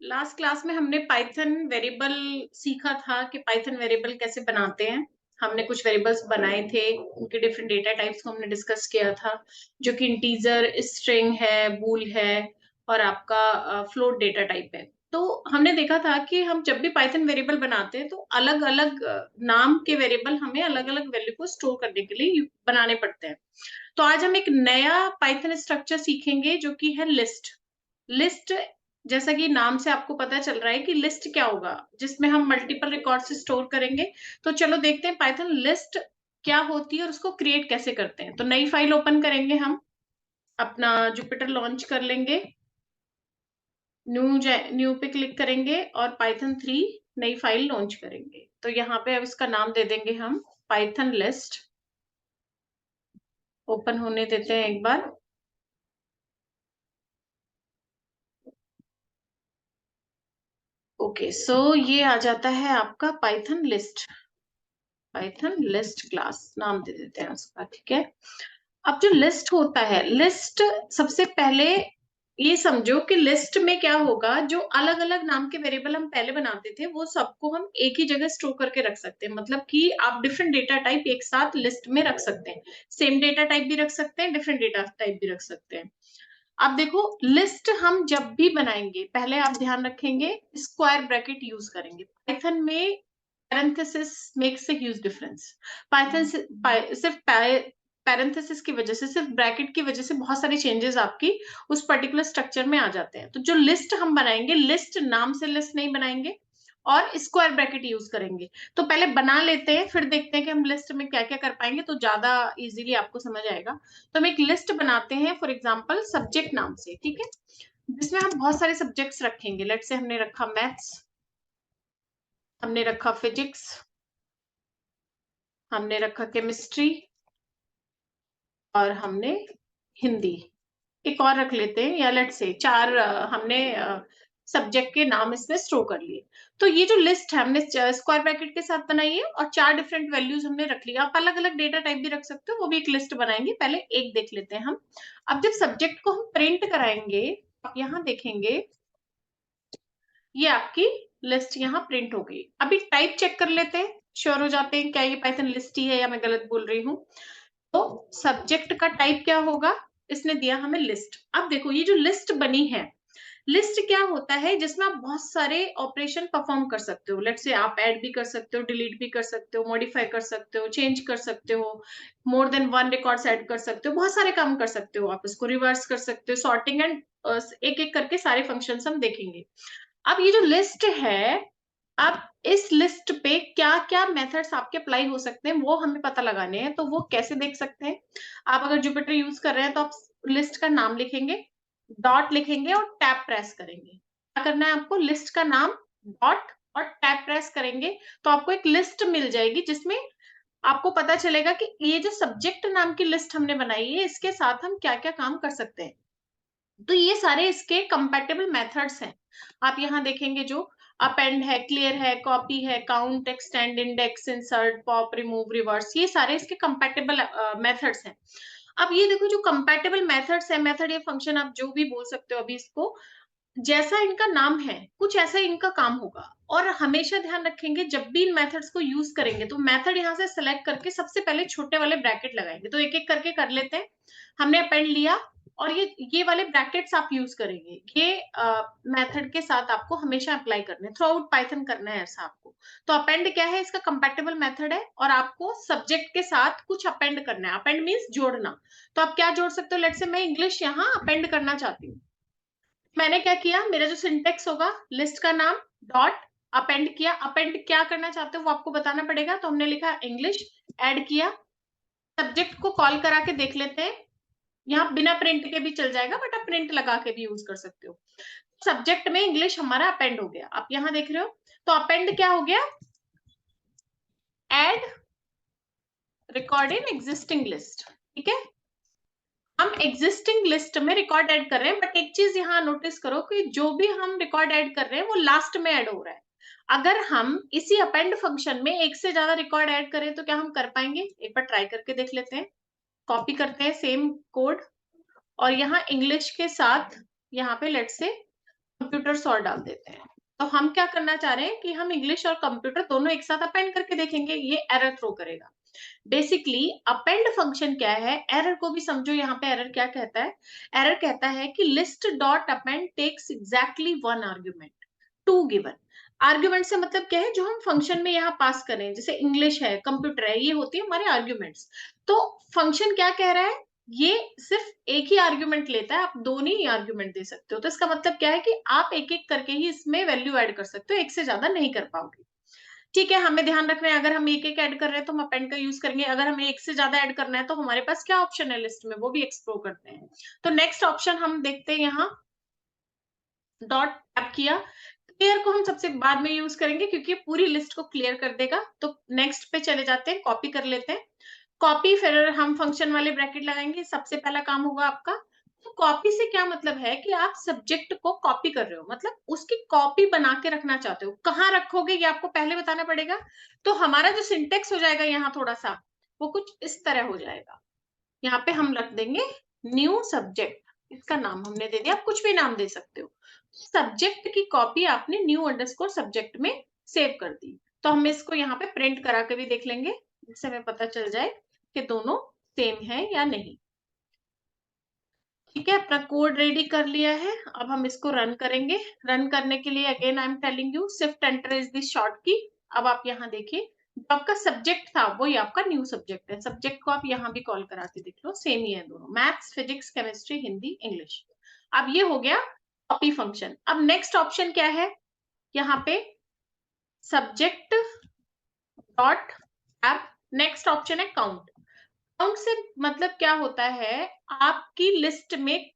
Last class में हमने Python variable सीखा था कि पाइथन वेरिएबल कैसे बनाते हैं। हमने कुछ वेरिएबल्स बनाए थे, उनके डिफरेंट डेटा टाइप्स को हमने डिस्कस किया था, जो कि इंटीजर, स्ट्रिंग है, बूल है और आपका फ्लोट डेटा टाइप है। तो हमने देखा था कि हम जब भी पाइथन वेरिएबल बनाते हैं तो अलग अलग नाम के वेरिएबल हमें अलग अलग वैल्यू को स्टोर करने के लिए बनाने पड़ते हैं। तो आज हम एक नया पाइथन स्ट्रक्चर सीखेंगे जो कि है लिस्ट। लिस्ट, जैसा कि नाम से आपको पता चल रहा है कि लिस्ट क्या होगा, जिसमें हम मल्टीपल रिकॉर्ड से स्टोर करेंगे। तो चलो देखते हैं पाइथन लिस्ट क्या होती है और उसको क्रिएट कैसे करते हैं। तो नई फाइल ओपन करेंगे, हम अपना जुपिटर लॉन्च कर लेंगे, न्यू पे क्लिक करेंगे और पाइथन 3 नई फाइल लॉन्च करेंगे। तो यहाँ पे अब इसका नाम दे देंगे हम पाइथन लिस्ट। ओपन होने देते हैं एक बार। ओके, सो ये आ जाता है आपका Python list. Python list class नाम दे देते हैं उसका, ठीक है। अब जो लिस्ट होता है, लिस्ट सबसे पहले ये समझो कि लिस्ट में क्या होगा, जो अलग अलग नाम के वेरिएबल हम पहले बनाते थे वो सबको हम एक ही जगह स्टोर करके रख सकते हैं। मतलब कि आप डिफरेंट डेटा टाइप एक साथ लिस्ट में रख सकते हैं। सेम डेटा टाइप भी रख सकते हैं, डिफरेंट डेटा टाइप भी रख सकते हैं। अब देखो, लिस्ट हम जब भी बनाएंगे पहले आप ध्यान रखेंगे स्क्वायर ब्रैकेट यूज करेंगे। पाइथन में parenthesis makes a huge difference. Python सिर्फ पैरेंथेसिस की वजह से, सिर्फ ब्रैकेट की वजह से बहुत सारी चेंजेस आपकी उस पर्टिकुलर स्ट्रक्चर में आ जाते हैं। तो जो लिस्ट हम बनाएंगे, लिस्ट नाम से लिस्ट नहीं बनाएंगे और स्क्वायर ब्रैकेट यूज करेंगे। तो पहले बना लेते हैं, फिर देखते हैं कि हम लिस्ट में क्या क्या कर पाएंगे, तो ज्यादा इजीली आपको समझ आएगा। तो हम एक लिस्ट बनाते हैं फॉर एग्जांपल सब्जेक्ट नाम से, ठीक है, जिसमें हम बहुत सारे सब्जेक्ट्स रखेंगे। लेट से हमने रखा मैथ्स, हमने रखा फिजिक्स, हमने रखा केमिस्ट्री और हमने हिंदी। एक और रख लेते हैं, या लेट से चार हमने सब्जेक्ट के नाम इसमें स्टोर कर लिए। तो ये जो लिस्ट है हमने स्क्वायर ब्रैकेट के साथ बनाई है और चार डिफरेंट वैल्यूज हमने रख लिया। आप अलग अलग डेटा टाइप भी रख सकते हो, वो भी एक लिस्ट बनाएंगे। पहले एक देख लेते हैं हम। अब जब सब्जेक्ट को हम प्रिंट कराएंगे, आप यहाँ देखेंगे ये आपकी लिस्ट यहाँ प्रिंट हो गई। अभी टाइप चेक कर लेते हैं, श्योर हो जाते हैं क्या ये पाइथन लिस्ट ही है या मैं गलत बोल रही हूँ। तो सब्जेक्ट का टाइप क्या होगा, इसने दिया हमें लिस्ट। अब देखो ये जो लिस्ट बनी है, लिस्ट क्या होता है, जिसमें आप बहुत सारे ऑपरेशन परफॉर्म कर सकते हो। लेट्स से आप ऐड भी कर सकते हो, डिलीट भी कर सकते हो, मॉडिफाई कर सकते हो, चेंज कर सकते हो, more than one records add कर सकते हो, बहुत सारे काम कर सकते हो। आप इसको रिवर्स कर सकते हो, सॉर्टिंग एंड एक एक करके सारे फंक्शंस हम देखेंगे। अब ये जो लिस्ट है, अब इस लिस्ट पे क्या क्या मेथड्स आपके अप्लाई हो सकते हैं वो हमें पता लगाने हैं। तो वो कैसे देख सकते हैं, आप अगर जुपिटर यूज कर रहे हैं तो आप लिस्ट का नाम लिखेंगे, डॉट लिखेंगे और टैब प्रेस करेंगे। क्या करना है आपको, लिस्ट का नाम, डॉट और टैब प्रेस करेंगे तो आपको एक लिस्ट मिल जाएगी, जिसमें आपको पता चलेगा कि ये जो सब्जेक्ट नाम की लिस्ट हमने बनाई है इसके साथ हम क्या क्या काम कर सकते हैं। तो ये सारे इसके कंपैटिबल मेथड्स हैं। आप यहाँ देखेंगे जो अपेंड है, क्लियर है, कॉपी है, count, extend, index, insert, pop, remove, reverse, ये सारे इसके कंपैटिबल मेथड्स हैं। अब ये देखो जो कंपैटिबल मेथड्स है, मेथड या फंक्शन आप जो भी बोल सकते हो, अभी इसको जैसा इनका नाम है कुछ ऐसा इनका काम होगा। और हमेशा ध्यान रखेंगे जब भी इन मेथड्स को यूज करेंगे तो मेथड यहाँ से सेलेक्ट करके सबसे पहले छोटे वाले ब्रैकेट लगाएंगे। तो एक एक करके कर लेते हैं। हमने अपेंड लिया और ये वाले ब्रैकेट्स आप यूज करेंगे, ये मेथड के साथ आपको हमेशा अप्लाई करने, थ्रू आउट पाइथन करना है ऐसा आपको। तो अपेंड क्या है, इसका कंपैटिबल मेथड है और आपको सब्जेक्ट के साथ कुछ अपेंड करना है। अपेंड मीन्स जोड़ना। तो आप क्या जोड़ सकते हो, लेट से मैं इंग्लिश यहाँ अपेंड करना चाहती हूँ। मैंने क्या किया, मेरा जो सिंटेक्स होगा, लिस्ट का नाम, डॉट, अपेंड किया। अपेंड क्या करना चाहते हो वो आपको बताना पड़ेगा। तो हमने लिखा इंग्लिश, ऐड किया। सब्जेक्ट को कॉल करा के देख लेते हैं, यहाँ बिना प्रिंट के भी चल जाएगा बट आप प्रिंट लगा के भी यूज कर सकते हो। सब्जेक्ट में इंग्लिश हमारा अपेंड हो गया, आप यहाँ देख रहे हो। तो अपेंड क्या हो गया, add record in existing list, ठीक है। हम एग्जिस्टिंग लिस्ट में रिकॉर्ड ऐड कर रहे हैं, बट एक चीज यहाँ नोटिस करो कि जो भी हम रिकॉर्ड ऐड कर रहे हैं वो लास्ट में ऐड हो रहा है। अगर हम इसी अपेंड फंक्शन में एक से ज्यादा रिकॉर्ड ऐड करें तो क्या हम कर पाएंगे, एक बार ट्राई करके देख लेते हैं। कॉपी करते हैं सेम कोड और यहाँ इंग्लिश के साथ यहाँ पे लेट से कंप्यूटर्स और डाल देते हैं। तो हम क्या करना चाह रहे हैं कि हम इंग्लिश और कंप्यूटर दोनों एक साथ अपेंड करके देखेंगे, ये एरर थ्रो करेगा। बेसिकली अपेंड फंक्शन क्या है, एरर को भी समझो। यहाँ पे एरर क्या कहता है, एरर कहता है कि list dot append takes exactly one argument two given. Argument से मतलब क्या है, जो हम फंक्शन में यहाँ पास करें, जैसे इंग्लिश है, कंप्यूटर है, ये होती है हमारे आर्ग्यूमेंट्स। तो फंक्शन क्या कह रहा है, ये सिर्फ एक ही आर्ग्यूमेंट लेता है, आप दोनों ही आर्ग्यूमेंट दे सकते हो। तो इसका मतलब क्या है कि आप एक एक करके ही इसमें वैल्यू ऐड कर सकते हो, एक से ज्यादा नहीं कर पाओगे। ठीक है, हमें ध्यान रखना है, अगर हम एक एक ऐड कर रहे हैं तो हम अपेंड का यूज करेंगे, अगर हमें एक से ज्यादा ऐड करना है तो हमारे पास क्या ऑप्शन है लिस्ट में, वो भी एक्सप्लोर करते हैं। तो नेक्स्ट ऑप्शन हम देखते हैं, यहाँ डॉट टैप किया। क्लियर को हम सबसे बाद में यूज करेंगे क्योंकि ये पूरी लिस्ट को क्लियर कर देगा। तो नेक्स्ट पे चले जाते हैं, कॉपी कर लेते हैं। कॉपी, फिर हम फंक्शन वाले ब्रैकेट लगाएंगे, सबसे पहला काम होगा आपका। तो कॉपी से क्या मतलब है कि आप सब्जेक्ट को कॉपी कर रहे हो, मतलब उसकी कॉपी बना के रखना चाहते हो। कहाँ रखोगे ये आपको पहले बताना पड़ेगा। तो हमारा जो सिंटेक्स हो जाएगा यहाँ थोड़ा सा, वो कुछ इस तरह हो जाएगा। यहाँ पे हम रख देंगे न्यू सब्जेक्ट, इसका नाम हमने दे दिया, आप कुछ भी नाम दे सकते हो। सब्जेक्ट की कॉपी आपने न्यू अंडरस्कोर सब्जेक्ट में सेव कर दी। तो हम इसको यहाँ पे प्रिंट करा के भी देख लेंगे, जिससे हमें पता चल जाए कि दोनों सेम है या नहीं। ठीक है, अपना कोड रेडी कर लिया है, अब हम इसको रन करेंगे। रन करने के लिए again I am telling you, shift enter is the short की। अब आप यहाँ देखिए, जो आपका सब्जेक्ट था वही आपका न्यू सब्जेक्ट है। सब्जेक्ट को आप यहाँ भी कॉल करा के देख लो, सेम ही है दोनों, maths, physics, chemistry, Hindi, English. अब ये हो गया कॉपी फंक्शन। अब नेक्स्ट ऑप्शन क्या है, यहाँ पे subject dot app, next option है काउंट। काउंट से मतलब क्या होता है, आपकी लिस्ट में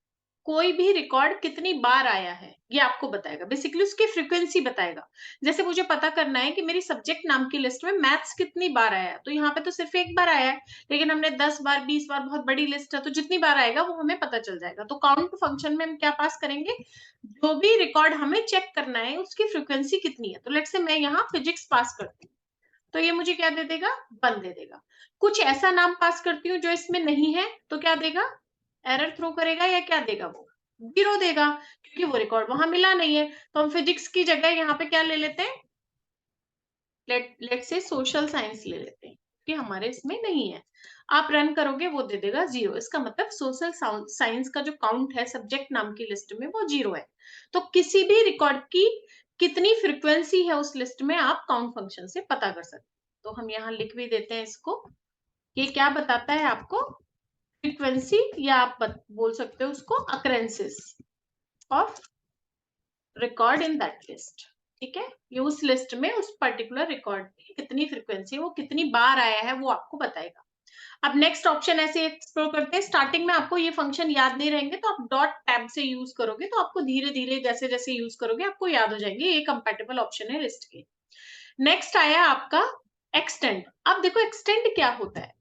कोई भी रिकॉर्ड कितनी बार आया है ये आपको बताएगा, बेसिकली उसकी फ्रीक्वेंसी बताएगा। जैसे मुझे पता करना है कि मेरी सब्जेक्ट नाम की लिस्ट में मैथ्स कितनी बार आया है, तो यहाँ पे तो सिर्फ एक बार आया है, लेकिन हमने 10 बार 20 बार, बहुत बड़ी लिस्ट है, तो जितनी बार आएगा वो हमें पता चल जाएगा। तो काउंट फंक्शन में हम क्या पास करेंगे, जो भी रिकॉर्ड हमें चेक करना है उसकी फ्रीक्वेंसी कितनी है। तो लेट्स से मैं यहाँ फिजिक्स पास करती हूँ, तो ये मुझे क्या दे देगा, 1 दे देगा। कुछ ऐसा नाम पास करती हूँ जो इसमें नहीं है, तो क्या देगा, एरर थ्रो करेगा, या क्या देगा, वो 0 देगा, क्योंकि वो रिकॉर्ड वहां मिला नहीं है। तो हम फिजिक्स की जगह यहाँ पे क्या ले लेते हैं, लेट से सोशल साइंस ले लेते हैं, कि हमारे इसमें नहीं है। आप रन करोगे वो दे देगा 0, इसका मतलब सोशल साइंस का जो काउंट है सब्जेक्ट नाम की लिस्ट में वो 0 है। तो किसी भी रिकॉर्ड की कितनी फ्रीक्वेंसी है उस लिस्ट में आप काउंट फंक्शन से पता कर सकते हैं। तो हम यहाँ लिख भी देते हैं इसको, ये क्या बताता है आपको, फ्रीक्वेंसी, या आप बोल सकते हो उसको occurrences of record in that list. ठीक है, ये उस लिस्ट में उस पर्टिकुलर रिकॉर्ड की कितनी फ्रीक्वेंसी, वो कितनी बार आया है वो आपको बताएगा। अब नेक्स्ट ऑप्शन ऐसे एक्सप्लोर करते हैं। स्टार्टिंग में आपको ये फंक्शन याद नहीं रहेंगे, तो आप डॉट टैब से यूज करोगे, तो आपको धीरे धीरे जैसे जैसे यूज करोगे आपको याद हो जाएंगे, ये कंपैटिबल ऑप्शन है लिस्ट के। नेक्स्ट आया आपका एक्सटेंड। अब देखो एक्सटेंड क्या होता है,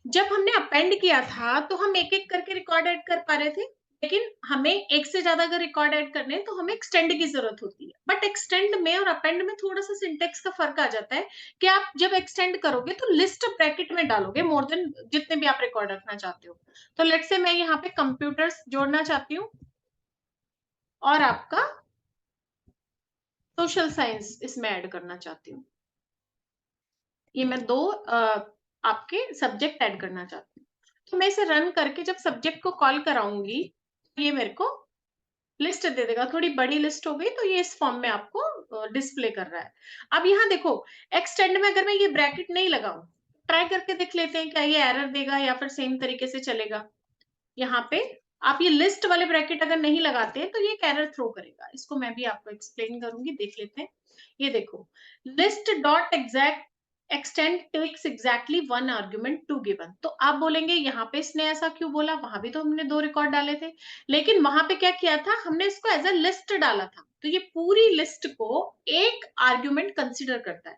जब हमने अपेंड किया था तो हम एक एक करके रिकॉर्ड ऐड कर पा रहे थे, लेकिन हमें एक से ज्यादा अगर रिकॉर्ड ऐड करने हैं तो हमें एक्सटेंड की जरूरत होती है। बट एक्सटेंड में और अपेंड में थोड़ा सा सिंटेक्स का फर्क आ जाता है, कि आप जब एक्सटेंड करोगे तो लिस्ट ब्रैकेट में डालोगे मोर देन जितने भी आप रिकॉर्ड रखना चाहते हो। तो लेट्स से मैं यहाँ पे कंप्यूटर्स जोड़ना चाहती हूँ और आपका सोशल साइंस इसमें ऐड करना चाहती हूँ, ये मैं दो आपके सब्जेक्ट ऐड करना चाहती हूँ। तो मैं इसे रन करके जब सब्जेक्ट को कॉल कराऊंगी, तो ये मेरे को लिस्ट दे देगा। थोड़ी बड़ी लिस्ट हो गई तो ये इस फॉर्म में आपको डिस्प्ले कर रहा है। अब यहाँ देखो, एक्सटेंड में अगर मैं ये ब्रैकेट नहीं लगाऊं, ट्राई करके देख लेते हैं क्या ये एरर देगा या फिर सेम तरीके से चलेगा। यहाँ पे आप ये लिस्ट वाले ब्रैकेट अगर नहीं लगाते हैं तो ये एक एरर थ्रो करेगा। इसको मैं भी आपको एक्सप्लेन करूंगी, देख लेते हैं। ये देखो, list dot exact extend takes exactly one argument two given. तो आप बोलेंगे यहाँ पे इसने ऐसा क्यों बोला, वहां भी तो हमने 2 रिकॉर्ड डाले थे, लेकिन वहां पे क्या किया था, हमने इसको एज अ लिस्ट डाला था। तो ये पूरी लिस्ट को एक आर्ग्यूमेंट कंसिडर करता है।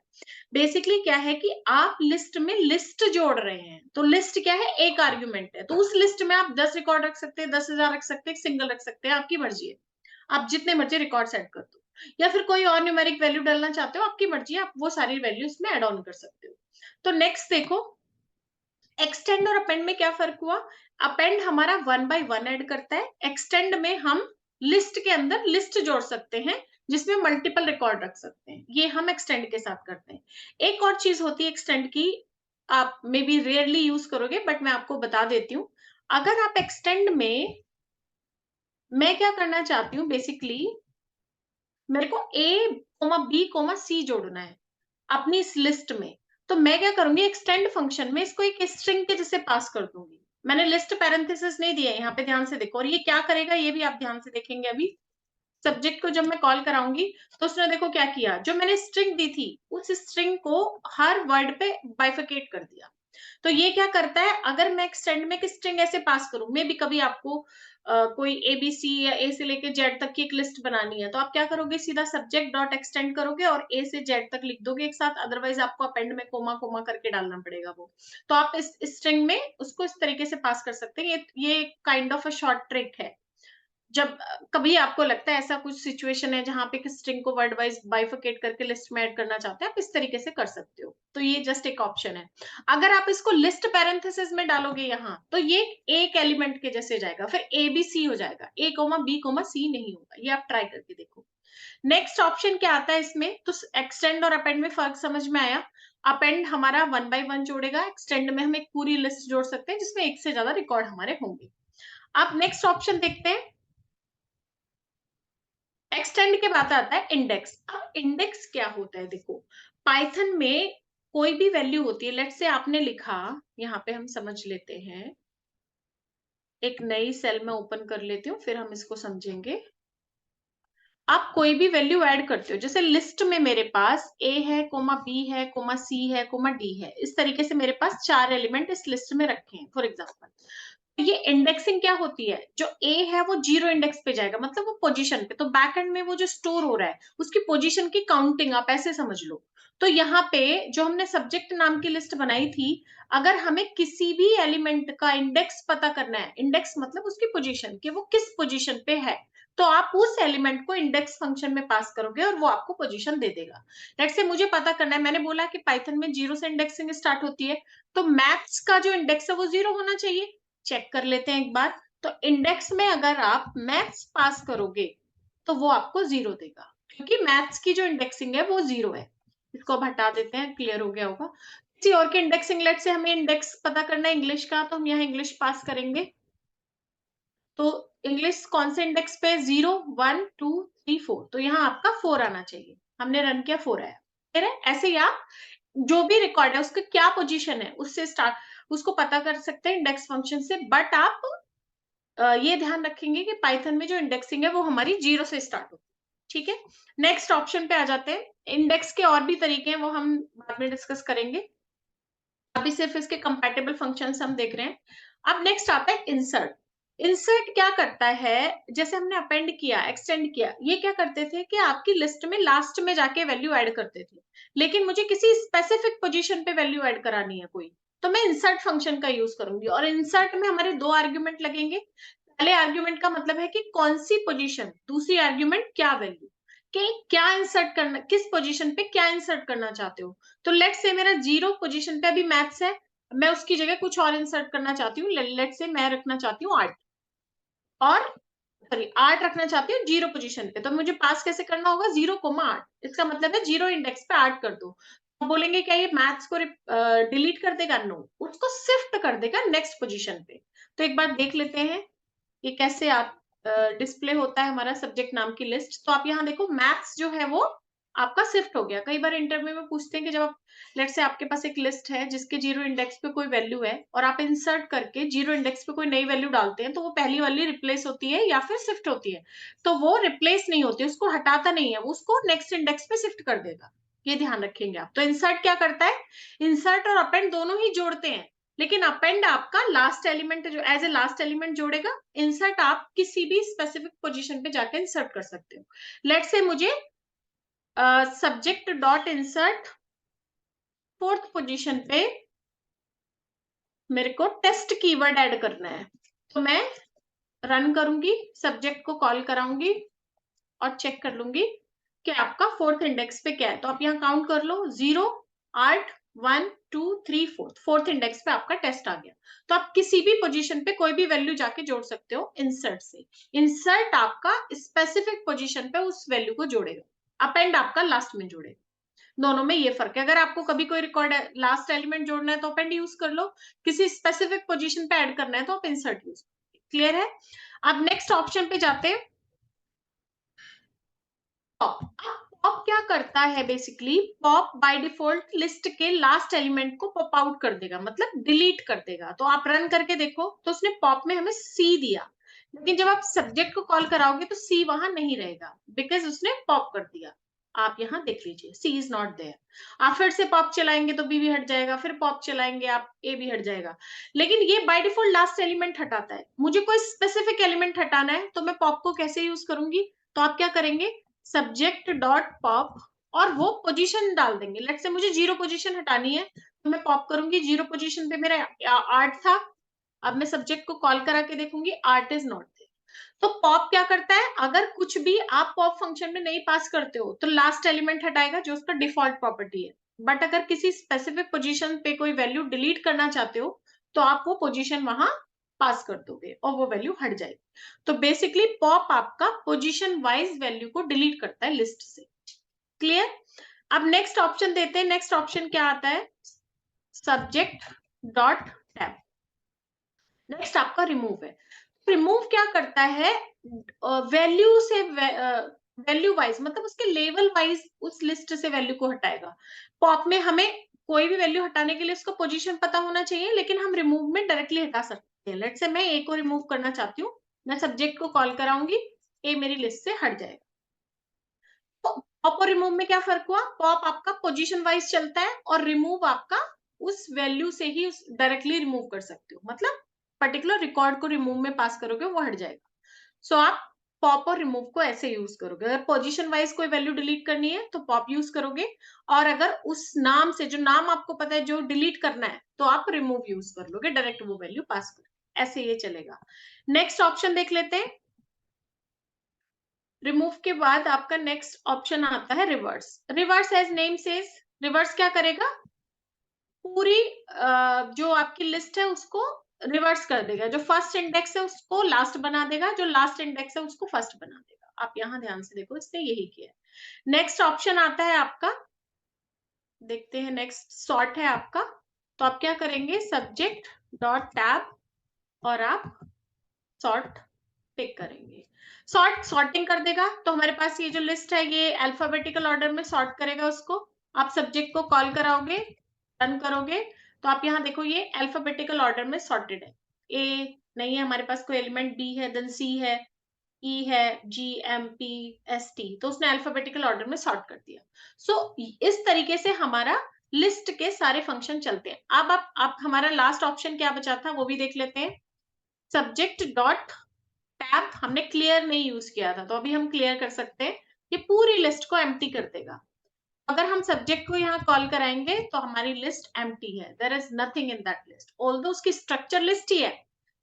बेसिकली क्या है कि आप लिस्ट में लिस्ट जोड़ रहे हैं, तो लिस्ट क्या है, एक आर्ग्यूमेंट है। तो उस लिस्ट में आप 10 रिकॉर्ड रख सकते हैं, 10,000 रख सकते हैं, सिंगल रख सकते हैं, आपकी मर्जी है। आप जितने मर्जी रिकॉर्ड सेट कर दो, या फिर कोई और न्यूमेरिक वैल्यू डालना चाहते हो, आपकी मर्जी है, आप वो सारी वैल्यू इसमें एड ऑन कर सकते हो। तो नेक्स्ट देखो, एक्सटेंड और अपेंड में क्या फर्क हुआ। अपेंड हमारा 1 by 1 ऐड करता है, एक्सटेंड में हम लिस्ट के अंदर लिस्ट जोड़ सकते हैं जिसमें मल्टीपल रिकॉर्ड रख सकते हैं। ये हम एक्सटेंड के साथ करते हैं। एक और चीज होती है एक्सटेंड की, आप मे बी रेयरली यूज करोगे बट मैं आपको बता देती हूँ। अगर आप एक्सटेंड में, मैं क्या करना चाहती हूँ बेसिकली, मेरे को A, B, C जोड़ना है अपनी इस लिस्ट में। तो मैं क्या करूंगी, एक्सटेंड फंक्शन में इसको एक स्ट्रिंग के जैसे पास कर दूंगी। मैंने लिस्ट पैरेंथेसिस नहीं दिया है, यहाँ पे ध्यान से देखो। और ये क्या करेगा ये भी आप ध्यान से देखेंगे। अभी सब्जेक्ट को जब मैं कॉल कराऊंगी तो उसने देखो क्या किया, जो मैंने स्ट्रिंग दी थी उस स्ट्रिंग को हर वर्ड पे बाइफिकेट कर दिया। तो ये क्या करता है, अगर मैं एक्सटेंड में एक स्ट्रिंग ऐसे पास करूं, मे भी कभी आपको कोई ABC या A से लेके Z तक की एक लिस्ट बनानी है, तो आप क्या करोगे, सीधा सब्जेक्ट डॉट एक्सटेंड करोगे और A से Z तक लिख दोगे एक साथ। अदरवाइज आपको अपेंड में कोमा कोमा करके डालना पड़ेगा वो। तो आप इस स्ट्रिंग में उसको इस तरीके से पास कर सकते हैं। ये kind of a short trick है। जब कभी आपको लगता है ऐसा कुछ सिचुएशन है जहां पे एक स्ट्रिंग को वर्ड वाइज बाइफिकेट करके लिस्ट में ऐड करना चाहते हैं, आप इस तरीके से कर सकते हो। तो ये जस्ट एक ऑप्शन है। अगर आप इसको लिस्ट पैरेंथेसिस में डालोगे यहाँ, तो ये एक एलिमेंट के जैसे जाएगा, फिर ABC हो जाएगा, A, B, C नहीं होगा। ये आप ट्राई करके देखो। नेक्स्ट ऑप्शन क्या आता है इसमें, तो एक्सटेंड और अपेंड में फर्क समझ में आया। अपेंड हमारा 1 by 1 जोड़ेगा, एक्सटेंड में हम एक पूरी लिस्ट जोड़ सकते हैं जिसमें एक से ज्यादा रिकॉर्ड हमारे होंगे। आप नेक्स्ट ऑप्शन देखते हैं। एक्सटेंड के बाद आता है इंडेक्स। अब इंडेक्स क्या होता है, देखो पाइथन में कोई भी वैल्यू होती है। लेट्स से आपने लिखा, यहाँ पे हम समझ लेते हैं, एक नई सेल में ओपन कर लेती हूँ फिर हम इसको समझेंगे। आप कोई भी वैल्यू ऐड करते हो, जैसे लिस्ट में मेरे पास A है, B है, C है, D है, इस तरीके से मेरे पास 4 एलिमेंट इस लिस्ट में रखे हैं फॉर एग्जाम्पल। ये इंडेक्सिंग क्या होती है, जो A है वो 0 इंडेक्स पे जाएगा, मतलब वो पोजीशन पे। तो बैक एंड में वो जो स्टोर हो रहा है उसकी पोजीशन की काउंटिंग आप ऐसे समझ लो। तो यहाँ पे जो हमने सब्जेक्ट नाम की लिस्ट बनाई थी, अगर हमें किसी भी एलिमेंट का इंडेक्स पता करना है, इंडेक्स मतलब उसकी पोजीशन, कि वो किस पोजीशन पे है, तो आप उस एलिमेंट को इंडेक्स फंक्शन में पास करोगे और वो आपको पोजीशन दे देगा। लेट्स से मुझे पता करना है, मैंने बोला कि पाइथन में 0 से इंडेक्सिंग स्टार्ट होती है, तो मैथ्स का जो इंडेक्स है वो 0 होना चाहिए। चेक कर लेते हैं एक बार। तो इंडेक्स में अगर आप मैथ्स पास करोगे तो वो आपको 0 देगा, क्योंकि मैथ्स की जो इंडेक्सिंग है वो 0 है। इसको अब हटा देते हैं, क्लियर हो गया होगा। किसी और के इंडेक्सिंग, लेट से हमें इंडेक्स पता करना है इंग्लिश का, तो हम यहाँ इंग्लिश पास करेंगे। तो इंग्लिश कौन से इंडेक्स पे, 0, 1, 2, 3, 4, तो यहाँ आपका 4 आना चाहिए। हमने रन किया, 4 आया। फिर ऐसे ही आप जो भी रिकॉर्ड है उसका क्या पोजीशन है उससे स्टार्ट, उसको पता कर सकते हैं इंडेक्स फंक्शन से। बट आप ये ध्यान रखेंगे कि पाइथन में जो इंडेक्सिंग है वो हमारी 0 से स्टार्ट होती है। ठीक है, नेक्स्ट ऑप्शन पे आ जाते हैं। इंडेक्स के और भी तरीके हैं, वो हम बाद में डिस्कस करेंगे। अभी सिर्फ इसके कंपैटिबल फंक्शंस हम देख रहे हैं। अब नेक्स्ट आता है इंसर्ट। इंसर्ट क्या करता है, जैसे हमने अपेंड किया, एक्सटेंड किया, ये क्या करते थे कि आपकी लिस्ट में लास्ट में जाके वैल्यू ऐड करते थे। लेकिन मुझे किसी स्पेसिफिक पोजीशन पे वैल्यू ऐड करानी है कोई, तो मैं इंसर्ट फंक्शन का यूज करूंगी। और इंसर्ट में हमारे 2 आर्ग्यूमेंट लगेंगे। पहले आर्ग्यूमेंट का मतलब है कि कौन सी पोजीशन, दूसरी आर्ग्यूमेंट क्या वैल्यू, कि क्या इंसर्ट करना, किस पोजीशन पे क्या इंसर्ट करना चाहते हो। तो लेट्स से मेरा 0 पोजीशन पे अभी मैथ्स है, मैं उसकी जगह कुछ और इंसर्ट करना चाहती हूँ। लेट्स से मैं रखना चाहती हूँ आर्ट, और सॉरी आर्ट रखना चाहती हूँ 0 पोजीशन पे। तो मुझे पास कैसे करना होगा, 0, 8, इसका मतलब है 0 इंडेक्स पे आर्ट कर दो। तो बोलेंगे क्या ये मैथ्स को डिलीट कर देगा, नो, उसको शिफ्ट कर देगा नेक्स्ट पोजीशन पे। तो एक बार देख लेते हैं ये कैसे आप डिस्प्ले होता है हमारा सब्जेक्ट नाम की लिस्ट। तो आप यहाँ देखो मैथ्स जो है वो आपका शिफ्ट हो गया। कई बार इंटरव्यू में पूछते हैं कि जब आप, लेट से आपके पास एक लिस्ट है जिसके 0 इंडेक्स पे कोई वैल्यू है और आप इंसर्ट करके 0 इंडेक्स पे कोई नई वैल्यू डालते हैं, तो वो पहली वाली रिप्लेस होती है या फिर शिफ्ट होती है। तो वो रिप्लेस नहीं होती, उसको हटाता नहीं है, उसको नेक्स्ट इंडेक्स पे शिफ्ट कर देगा। ये ध्यान रखेंगे आप। तो इंसर्ट क्या करता है, इंसर्ट और अपेंड दोनों ही जोड़ते हैं, लेकिन अपेंड आपका लास्ट एलिमेंट जो एज ए लास्ट एलिमेंट जोड़ेगा। इंसर्ट आप किसी भी स्पेसिफिक पोजीशन पे जाके इंसर्ट कर सकते हो। लेट्स से मुझे subject dot insert 4th position पे मेरे को टेस्ट कीवर्ड ऐड करना है। तो मैं रन करूंगी, सब्जेक्ट को कॉल कराऊंगी और चेक कर लूंगी कि आपका 4th इंडेक्स पे क्या है। तो आप यहाँ काउंट कर लो, 0, 8, 1 2 3 4th इंडेक्स पे आपका टेस्ट आ गया। तो आप किसी भी पोजीशन पे कोई भी वैल्यू जाके जोड़ सकते हो इंसर्ट से। इंसर्ट आपका स्पेसिफिक पोजीशन पे उस वैल्यू को जोड़ेगा, अपेंड आपका लास्ट में जोड़ेगा। दोनों में ये फर्क है। अगर आपको कभी कोई रिकॉर्ड लास्ट एलिमेंट जोड़ना है तो अपेंड यूज कर लो, किसी स्पेसिफिक पोजीशन पे ऐड करना है तो आप इंसर्ट यूज करो। क्लियर है? अब नेक्स्ट ऑप्शन पे जाते हैं। पॉप। पॉप क्या करता है? Basically pop by default list के लास्ट एलिमेंट को पॉप आउट कर देगा, मतलब डिलीट कर देगा। तो आप रन करके देखो तो उसने पॉप में हमें सी दिया, लेकिन जब आप सब्जेक्ट को कॉल कराओगे तो सी वहां नहीं रहेगा, बिकॉज उसने पॉप कर दिया। आप यहाँ देख लीजिए, सी इज नॉट देयर। आप फिर से पॉप चलाएंगे तो बी भी हट जाएगा, फिर पॉप चलाएंगे आप ए भी हट जाएगा। लेकिन ये बाय डिफॉल्ट लास्ट एलिमेंट हटाता है। मुझे कोई स्पेसिफिक एलिमेंट हटाना है तो मैं पॉप को कैसे यूज करूंगी? तो आप क्या करेंगे, सब्जेक्ट डॉट पॉप, और वो पोजीशन डाल देंगे। लेट से मुझे 0 पोजीशन हटानी है तो मैं पॉप करूंगी, 0 पोजीशन पे मेरा आर्ट था। अब मैं सब्जेक्ट को कॉल करा के देखूंगी, आर्ट इज नॉट देयर। तो पॉप क्या करता है, अगर कुछ भी आप पॉप फंक्शन में नहीं पास करते हो तो लास्ट एलिमेंट हटाएगा, जो उसका डिफॉल्ट प्रॉपर्टी है। बट अगर किसी स्पेसिफिक पोजीशन पे कोई वैल्यू डिलीट करना चाहते हो तो आप वो पोजीशन वहां पास कर दोगे और वो वैल्यू हट जाएगी। तो बेसिकली पॉप आपका पोजीशन वाइज वैल्यू को डिलीट करता है लिस्ट से। क्लियर? अब नेक्स्ट ऑप्शन देते हैं। नेक्स्ट ऑप्शन क्या आता है, सब्जेक्ट डॉट टैब। नेक्स्ट आपका रिमूव है। रिमूव क्या करता है, वैल्यू से वैल्यू वाइज, मतलब उसके लेवल वाइज उस लिस्ट से वैल्यू को हटाएगा। पॉप में हमें कोई भी वैल्यू हटाने के लिए उसका पोजीशन पता होना चाहिए, लेकिन हम रिमूव में डायरेक्टली हटा सकते हैं। लेट्स से मैं ए को रिमूव करना चाहती हूँ, मैं सब्जेक्ट को कॉल कराऊंगी, ए मेरी लिस्ट से हट जाएगा। तो पॉप और रिमूव में क्या फर्क हुआ, पॉप आपका पोजीशन वाइज चलता है और रिमूव आपका उस वैल्यू से ही उस डायरेक्टली रिमूव कर सकते हो, मतलब पर्टिकुलर रिकॉर्ड को रिमूव में पास करोगे वो हट जाएगा। सो आप पॉप और रिमूव को ऐसे यूज करोगे। अगर पोजीशन वाइज कोई वैल्यू डिलीट करनी है तो पॉप यूज करोगे, और अगर उस नाम से, जो नाम आपको पता है जो डिलीट करना है, तो आप रिमूव यूज कर लोगे, डायरेक्ट वो वैल्यू पास करोगे। ऐसे ये चलेगा। नेक्स्ट ऑप्शन देख लेते हैं। रिमूव के बाद आपका नेक्स्ट ऑप्शन आता है reverse. Reverse as name says, reverse क्या करेगा, पूरी जो आपकी लिस्ट है उसको रिवर्स कर देगा। जो फर्स्ट इंडेक्स है उसको लास्ट बना देगा, जो लास्ट इंडेक्स है उसको फर्स्ट बना देगा। आप यहाँ ध्यान से देखो, इसने यही किया है। नेक्स्ट ऑप्शन आता है आपका, देखते हैं नेक्स्ट, सॉर्ट है आपका। तो आप क्या करेंगे, सब्जेक्ट डॉट टैब, और आप सॉर्ट पिक करेंगे। सॉर्टिंग कर देगा। तो हमारे पास ये जो लिस्ट है ये अल्फाबेटिकल ऑर्डर में सॉर्ट करेगा उसको। आप सब्जेक्ट को कॉल कराओगे, रन करोगे, तो आप यहाँ देखो ये अल्फाबेटिकल ऑर्डर में सॉर्टेड है। ए नहीं है हमारे पास कोई एलिमेंट, बी है, देन सी है, ई है, G M P S T, तो उसने अल्फाबेटिकल ऑर्डर में सॉर्ट कर दिया। सो इस तरीके से हमारा लिस्ट के सारे फंक्शन चलते हैं। अब आप हमारा लास्ट ऑप्शन क्या बचा था वो भी देख लेते हैं। सब्जेक्ट डॉट टैब हमने क्लियर नहीं यूज किया था, तो अभी हम क्लियर कर सकते हैं। ये पूरी लिस्ट को एम्प्टी कर देगा। अगर हम सब्जेक्ट को यहाँ कॉल कराएंगे तो हमारी लिस्ट एम्प्टी है, there is nothing in that list, although उसकी स्ट्रक्चर लिस्ट ही है।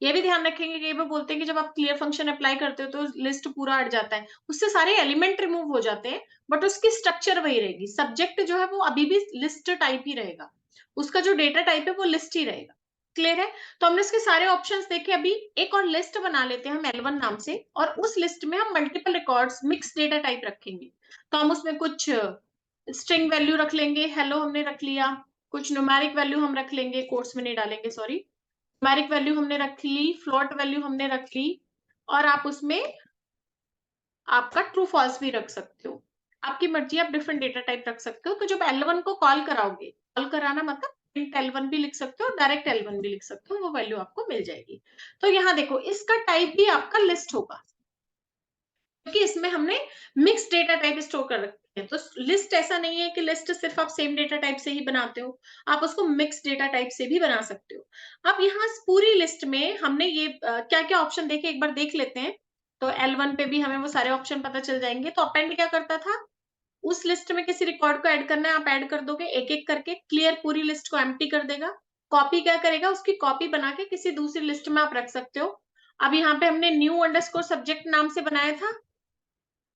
ये भी ध्यान रखेंगे, कई बार बोलते हैं कि जब आप क्लियर फंक्शन अप्लाई करते हो तो लिस्ट पूरा हट जाता है, उससे सारे एलिमेंट रिमूव हो जाते हैं, बट उसकी स्ट्रक्चर वही रहेगी। सब्जेक्ट जो है वो अभी भी लिस्ट टाइप ही रहेगा, उसका जो डेटा टाइप है वो लिस्ट ही रहेगा। क्लियर है? तो हमने इसके सारे ऑप्शंस देखे। अभी एक और लिस्ट बना लेते हैं हम L1 नाम से, और उस लिस्ट में हम multiple records mix data type रखेंगे। तो हम उसमें कुछ स्ट्रिंग वैल्यू रख लेंगे, हेलो हमने रख लिया, कुछ न्यूमेरिक वैल्यू हम रख लेंगे, कोट्स में नहीं डालेंगे सॉरी, न्यूमेरिक वैल्यू हमने रख ली, फ्लोट वैल्यू हमने रख ली, और आप उसमें आपका ट्रू फॉल्स भी रख सकते हो। आपकी मर्जी, आप डिफरेंट डेटा टाइप रख सकते हो। तो जब L1 को कॉल कराओगे, कॉल कराना मतलब प्रिंट L1 भी लिख सकते हो, डायरेक्ट L1 भी लिख सकते हो, वो वैल्यू आपको मिल जाएगी। तो यहाँ देखो इसका टाइप भी आपका लिस्ट होगा, क्योंकि इसमें हमने मिक्स डेटा टाइप स्टोर कर रखे हैं। तो लिस्ट ऐसा नहीं है कि लिस्ट सिर्फ आप सेम डेटा टाइप से ही बनाते हो, आप उसको मिक्स डेटा टाइप से भी बना सकते हो। अब यहाँ पूरी लिस्ट में हमने ये क्या क्या ऑप्शन देखे एक बार देख लेते हैं। तो L1 पे भी हमें वो सारे ऑप्शन पता चल जाएंगे। तो अपेंड क्या करता था, उस लिस्ट में किसी रिकॉर्ड को ऐड करना है, आप ऐड कर दोगे एक एक करके, क्लियर पूरी लिस्ट को एम्प्टी कर देगा। कॉपी क्या करेगा, उसकी कॉपी बना के किसी दूसरी लिस्ट में आप रख सकते हो। अब यहाँ पे हमने न्यू अंडरस्कोर सब्जेक्ट नाम से बनाया था,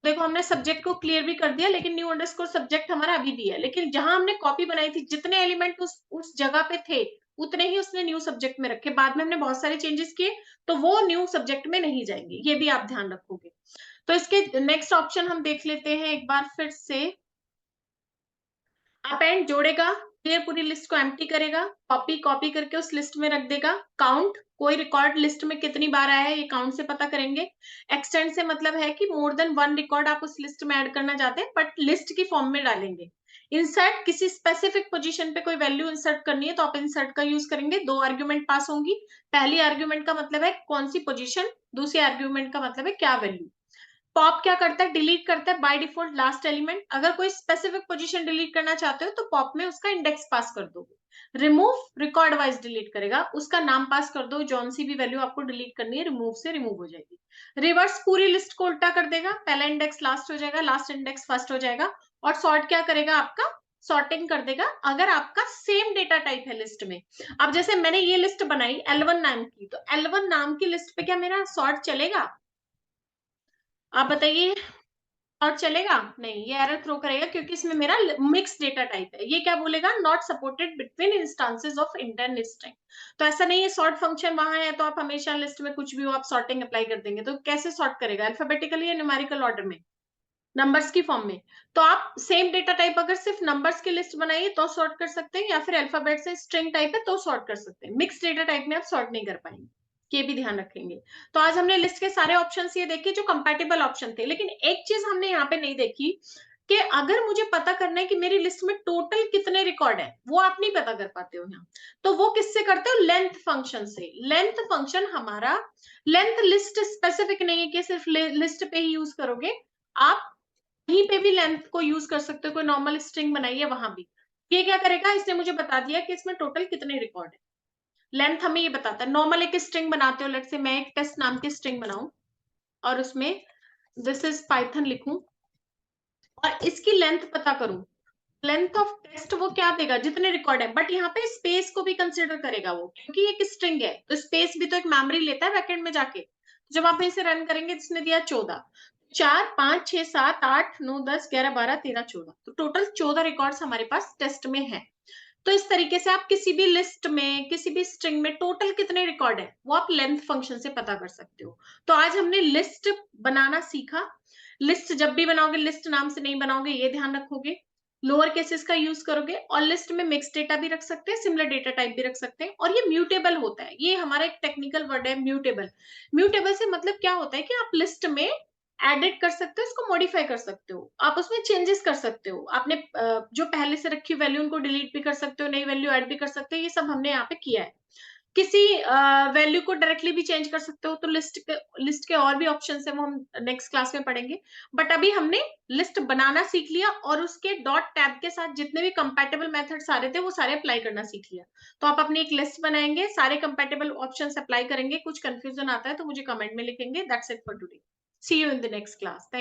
देखो हमने सब्जेक्ट को क्लियर भी कर दिया, लेकिन न्यू अंडरस्कोर सब्जेक्ट हमारा अभी भी है, लेकिन जहां हमने कॉपी बनाई थी जितने एलिमेंट उस जगह पे थे उतने ही उसने न्यू सब्जेक्ट में रखे। बाद में हमने बहुत सारे चेंजेस किए तो वो न्यू सब्जेक्ट में नहीं जाएंगे, ये भी आप ध्यान रखोगे। तो इसके नेक्स्ट ऑप्शन हम देख लेते हैं एक बार फिर से। अपेंड जोड़ेगा, क्लियर पूरी लिस्ट को एम्प्टी करेगा, कॉपी कॉपी करके उस लिस्ट में रख देगा। काउंट, कोई रिकॉर्ड लिस्ट में कितनी बार आया है ये काउंट से पता करेंगे। एक्सटेंड से मतलब है कि मोर देन वन रिकॉर्ड आप उस लिस्ट में ऐड करना चाहते हैं बट लिस्ट की फॉर्म में डालेंगे। इंसर्ट, किसी स्पेसिफिक पोजीशन पे कोई वैल्यू इंसर्ट करनी है तो आप इंसर्ट का यूज करेंगे। दो आर्ग्यूमेंट पास होंगी, पहली आर्ग्यूमेंट का मतलब है कौन सी पोजीशन, दूसरी आर्ग्यूमेंट का मतलब है क्या वैल्यू। पॉप क्या करता है, डिलीट करता है बाय डिफॉल्ट लास्ट एलिमेंट। अगर कोई स्पेसिफिक पोजीशन डिलीट करना चाहते हो तो पॉप में उसका इंडेक्स पास कर दोगे। रिमूव, रिकॉर्ड वाइज डिलीट करेगा, उसका नाम पास कर दो, जौन सी भी वैल्यू आपको डिलीट करनी है रिमूव से रिमूव हो जाएगी। रिवर्स, पूरी लिस्ट को उल्टा कर देगा, पहला इंडेक्स लास्ट हो जाएगा, लास्ट इंडेक्स फर्स्ट हो जाएगा। और सॉर्ट क्या करेगा आपका, सॉर्टिंग कर देगा अगर आपका सेम डेटा टाइप है लिस्ट में। अब जैसे मैंने ये लिस्ट बनाई L1 नाम की, तो L1 नाम की लिस्ट पे क्या मेरा सॉर्ट चलेगा, आप बताइए। और चलेगा नहीं, ये एरर थ्रो करेगा क्योंकि इसमें मेरा मिक्स डेटा टाइप है। ये क्या बोलेगा, not supported between instances of inter string. तो ऐसा नहीं है सॉर्ट फंक्शन वहां है तो आप हमेशा लिस्ट में कुछ भी हो आप सॉर्टिंग अप्लाई कर देंगे। तो कैसे सॉर्ट करेगा, अल्फाबेटिकली या न्यूमेरिकल ऑर्डर में, नंबर्स की फॉर्म में। तो आप सेम डेटा टाइप अगर सिर्फ नंबर्स की लिस्ट बनाइए तो सॉर्ट कर सकते हैं, या फिर अल्फाबेट से स्ट्रिंग टाइप है तो सॉर्ट कर सकते हैं। मिक्स डेटा टाइप में आप सॉर्ट नहीं कर पाएंगे, ये भी ध्यान रखेंगे। तो आज हमने लिस्ट के सारे ऑप्शन ये देखे जो कंपैटिबल ऑप्शन थे, लेकिन एक चीज हमने यहाँ पे नहीं देखी कि अगर मुझे पता करना है कि मेरी लिस्ट में टोटल कितने रिकॉर्ड है, वो आप नहीं पता कर पाते हो यहाँ। तो वो किससे करते हो, लेंथ फंक्शन से। लेंथ फंक्शन हमारा, लेंथ लिस्ट स्पेसिफिक नहीं है कि सिर्फ लिस्ट पे ही यूज करोगे, आप कहीं पे भी लेंथ को यूज कर सकते हो, कोई नॉर्मल स्ट्रिंग बनाई है वहां भी। ये क्या करेगा, इसने मुझे बता दिया कि इसमें टोटल कितने रिकॉर्ड है। लेंथ हमें ये बताता है। नॉर्मल एक स्ट्रिंग बनाते हो, लेट से मैं एक टेस्ट नाम की स्ट्रिंग बनाऊं और उसमें दिस इज पाइथन लिखूं और इसकी लेंथ पता करूं, लेंथ ऑफ टेस्ट वो क्या देगा, जितने रिकॉर्ड है। बट यहाँ पे स्पेस को भी कंसिडर करेगा वो, क्योंकि एक स्ट्रिंग है तो स्पेस भी तो एक मेमोरी लेता है बैकएंड में जाके। जब आप इसे रन करेंगे, इसने दिया 14, 4 5 6 7 8 9 10 11 12 13 14, तो टोटल 14 रिकॉर्ड्स हमारे पास टेस्ट में है। तो इस तरीके से आप किसी भी लिस्ट में, किसी भी स्ट्रिंग में टोटल कितने रिकॉर्ड है वो आप लेंथ फंक्शन से पता कर सकते हो। तो आज हमने लिस्ट बनाना सीखा। लिस्ट जब भी बनाओगे लिस्ट नाम से नहीं बनाओगे, ये ध्यान रखोगे। लोअर केसेस का यूज करोगे और लिस्ट में मिक्स डेटा भी रख सकते हैं, सिमिलर डेटा टाइप भी रख सकते हैं। और ये म्यूटेबल होता है, ये हमारा एक टेक्निकल वर्ड है म्यूटेबल। म्यूटेबल से मतलब क्या होता है कि आप लिस्ट में एडिट कर सकते हो, इसको मॉडिफाई कर सकते हो, आप उसमें चेंजेस कर सकते हो। आपने जो पहले से रखी वैल्यू उनको डिलीट भी कर सकते हो, नई वैल्यू ऐड भी कर सकते हो, ये सब हमने यहाँ पे किया है। किसी वैल्यू को डायरेक्टली भी चेंज कर सकते हो, तो लिस्ट के और भी ऑप्शन है वो हम नेक्स्ट क्लास में पढ़ेंगे। बट अभी हमने लिस्ट बनाना सीख लिया और उसके डॉट टैब के साथ जितने भी कंपैटिबल मेथड सारे थे वो सारे अप्लाई करना सीख लिया। तो आप अपनी एक लिस्ट बनाएंगे, सारे कंपैटिबल ऑप्शन अप्लाई करेंगे, कुछ कंफ्यूजन आता है तो मुझे कमेंट में लिखेंगे। That's it for today, see you in the next class.